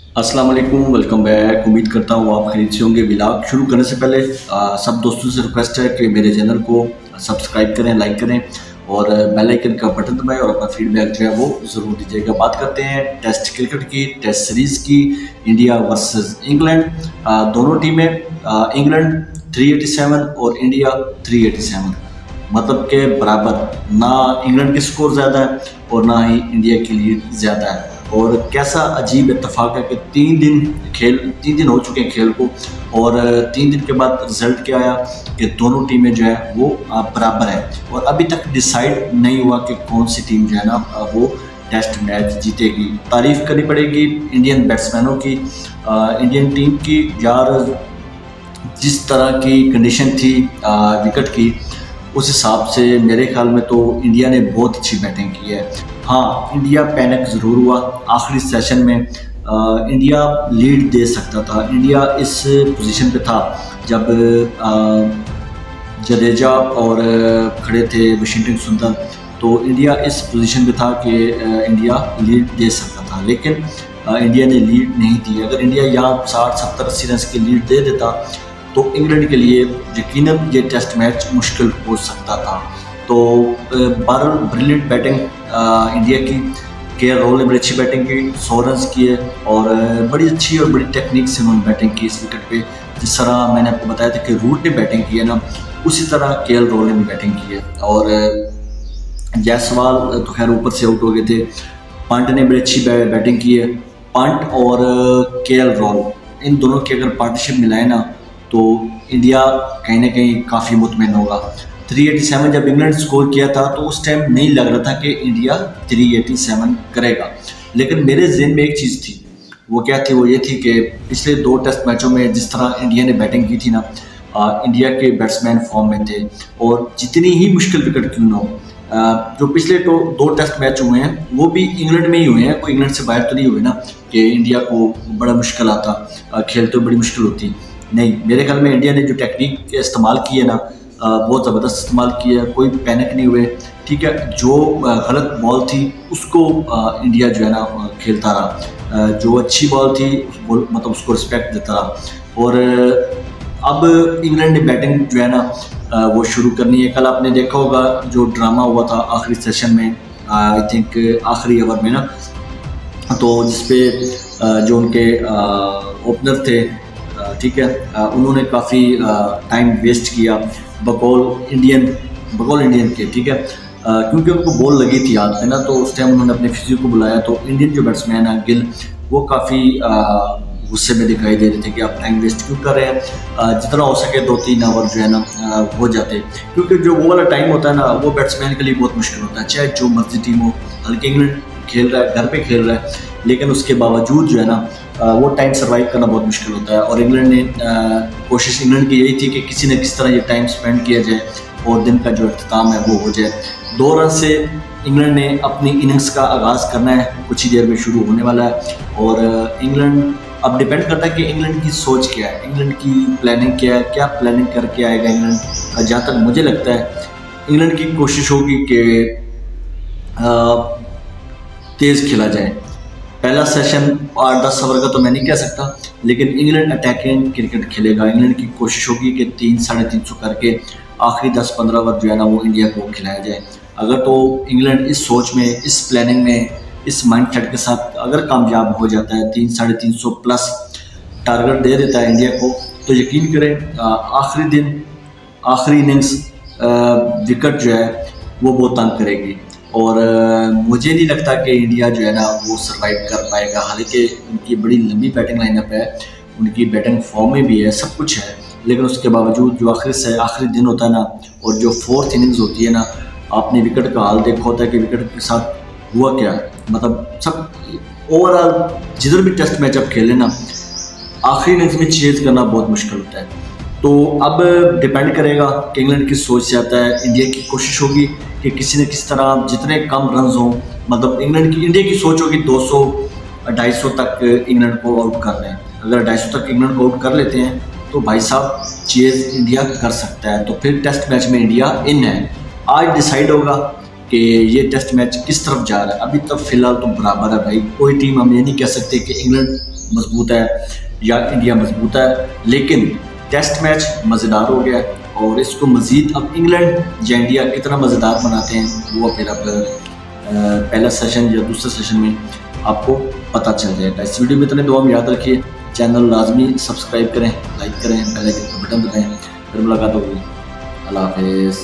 अस्सलाम वालेकुम, welcome back. उम्मीद करता हूँ आप खरीद से होंगे। व्लॉग शुरू करने से पहले सब दोस्तों से रिक्वेस्ट है कि मेरे चैनल को सब्सक्राइब करें, लाइक करें और बेल आइकन का बटन दबाएं और अपना फीडबैक जो है वो ज़रूर दीजिएगा। बात करते हैं टेस्ट क्रिकेट की, टेस्ट सीरीज़ की। इंडिया वर्सेस इंग्लैंड, दोनों टीमें, इंग्लैंड 387 और इंडिया 387, मतलब के बराबर। ना इंग्लैंड के स्कोर ज़्यादा है और ना ही इंडिया की लीड ज़्यादा है। और कैसा अजीब इत्तेफाक है कि 3 दिन हो चुके हैं खेल को, और 3 दिन के बाद रिजल्ट क्या आया कि दोनों टीमें जो है वो बराबर है। और अभी तक डिसाइड नहीं हुआ कि कौन सी टीम जो है ना वो टेस्ट मैच जीतेगी। तारीफ़ करनी पड़ेगी इंडियन बैट्समैनों की, इंडियन टीम की। यार, जिस तरह की कंडीशन थी विकेट की, उस हिसाब से मेरे ख्याल में तो इंडिया ने बहुत अच्छी बैटिंग की है। हाँ, इंडिया पैनिक ज़रूर हुआ आखिरी सेशन में। इंडिया लीड दे सकता था। इंडिया इस पोजीशन पे था जब जडेजा और खड़े थे वाशिंगटन सुंदर, तो इंडिया इस पोजीशन पे था कि इंडिया लीड दे सकता था, लेकिन इंडिया ने लीड नहीं दी। अगर इंडिया यहाँ 60, 70, 80 रन की लीड दे देता तो इंग्लैंड के लिए यकीनन ये टेस्ट मैच मुश्किल हो सकता था। तो बहरहाल ब्रिलियंट बैटिंग इंडिया की। केएल राहुल ने बड़ी अच्छी बैटिंग की, 100 रन किए और बड़ी अच्छी और बड़ी टेक्निक से उन्होंने बैटिंग की इस विकेट पे। जिस तरह मैंने आपको बताया था कि रूट ने बैटिंग की है ना, उसी तरह केएल राहुल ने भी बैटिंग की है। और जायसवाल तो खैर ऊपर से आउट हो गए थे। पंट ने बड़ी अच्छी बैटिंग की है। पंट और केएल राहुल, इन दोनों की अगर पार्टनरशिप मिलाए ना तो इंडिया कहीं ना कहीं काफ़ी मुतमिन होगा। 387 जब इंग्लैंड स्कोर किया था तो उस टाइम नहीं लग रहा था कि इंडिया 387 करेगा, लेकिन मेरे जहन में एक चीज़ थी। वो क्या थी? वो ये थी कि पिछले 2 टेस्ट मैचों में जिस तरह इंडिया ने बैटिंग की थी ना, इंडिया के बैट्समैन फॉर्म में थे। और जितनी ही मुश्किल विकेट क्यों ना हो, जो पिछले 2 टेस्ट मैच हुए हैं वो भी इंग्लैंड में ही हुए हैं, कोई इंग्लैंड से बाहर तो नहीं हुए ना कि इंडिया को बड़ा मुश्किल आता, खेलते बड़ी मुश्किल होती। नहीं, मेरे ख्याल में इंडिया ने जो टेक्निक इस्तेमाल की है ना, बहुत ज़बरदस्त इस्तेमाल किया है। कोई पैनिक नहीं हुए, ठीक है। जो गलत बॉल थी उसको इंडिया जो है ना खेलता रहा, जो अच्छी बॉल थी मतलब उसको रिस्पेक्ट देता रहा। और अब इंग्लैंड ने बैटिंग जो है ना वो शुरू करनी है। कल आपने देखा होगा जो ड्रामा हुआ था आखिरी सेशन में, आई थिंक आखिरी ओवर में ना, तो जिसपे जो उनके ओपनर थे, ठीक है, उन्होंने काफ़ी टाइम वेस्ट किया बकौल इंडियन के, ठीक है। क्योंकि उनको बॉल लगी थी हाथ में ना, तो उस टाइम उन्होंने अपने फिजियो को बुलाया तो इंडियन जो बैट्समैन है गिल, वो काफ़ी गुस्से में दिखाई दे रहे थे कि आप टाइम वेस्ट क्यों कर रहे हैं। जितना हो सके 2-3 ओवर जो है ना हो जाते, क्योंकि जो वो वाला टाइम होता है ना वो बैट्समैन के लिए बहुत मुश्किल होता है। चाहे जो मर्जी टीम हो, हल्के इंग्लैंड खेल रहा है, घर पे खेल रहा है, लेकिन उसके बावजूद जो है ना वो टाइम सर्वाइव करना बहुत मुश्किल होता है। और इंग्लैंड ने कोशिश इंग्लैंड की यही थी कि किसी न किसी तरह ये टाइम स्पेंड किया जाए और दिन का जो अख्ताम है वो हो जाए। 2 रन से इंग्लैंड ने अपनी इनिंग्स का आगाज़ करना है, कुछ ही देर में शुरू होने वाला है। और इंग्लैंड, अब डिपेंड करता है कि इंग्लैंड की सोच क्या है, इंग्लैंड की प्लानिंग क्या है, क्या प्लानिंग करके आएगा इंग्लैंड। जहाँ तक मुझे लगता है इंग्लैंड की कोशिश होगी कि तेज़ खेला जाए। पहला सेशन 8-10 ओवर का तो मैं नहीं कह सकता, लेकिन इंग्लैंड अटैकिंग क्रिकेट खेलेगा। इंग्लैंड की कोशिश होगी कि 300-350 करके आखिरी 10-15 ओवर जो है ना वो इंडिया को खिलाया जाए। अगर तो इंग्लैंड इस सोच में, इस प्लानिंग में, इस माइंडसेट के साथ अगर कामयाब हो जाता है, 300-350 प्लस टारगेट दे देता है इंडिया को, तो यकीन करें आखिरी दिन, आखिरी इनिंग्स विकेट जो है वो बहुत तंग करेगी। और मुझे नहीं लगता कि इंडिया जो है ना वो सर्वाइव कर पाएगा। हालांकि उनकी बड़ी लंबी बैटिंग लाइनअप है, उनकी बैटिंग फॉर्म में भी है, सब कुछ है, लेकिन उसके बावजूद जो आखिरी दिन होता है ना, और जो 4th इनिंग्स होती है ना, आपने विकेट का हाल देखा होता है कि विकेट के साथ हुआ क्या है। मतलब सब ओवरऑल जिधर भी टेस्ट मैच आप खेलें ना, आखिरी इनिंग्स में चेज करना बहुत मुश्किल होता है। तो अब डिपेंड करेगा कि इंग्लैंड की सोच से आता है। इंडिया की कोशिश होगी कि किसी न किसी तरह जितने कम रन हों, मतलब इंडिया की सोच होगी 200-250 तक इंग्लैंड को आउट कर लें। अगर 250 तक इंग्लैंड को आउट कर लेते हैं तो भाई साहब चेज इंडिया कर सकता है, तो फिर टेस्ट मैच में इंडिया इन है। आज डिसाइड होगा कि ये टेस्ट मैच किस तरफ जा रहा है। अभी तक फ़िलहाल तो बराबर है भाई, कोई टीम हम ये नहीं कह सकते कि इंग्लैंड मजबूत है या इंडिया मजबूत है, लेकिन टेस्ट मैच मज़ेदार हो गया और इसको मज़ीद अब इंग्लैंड या इंडिया कितना मज़ेदार बनाते हैं वो फिर अब पहला सेशन या दूसरे सेशन में आपको पता चल जाएगा। इस वीडियो में इतने दुआ में याद रखिए, चैनल लाजमी सब्सक्राइब करें, लाइक करें, बेल आइकन का बटन दबाएं। फिर मुलाकात होगी। अल्लाह हाफ़िज़।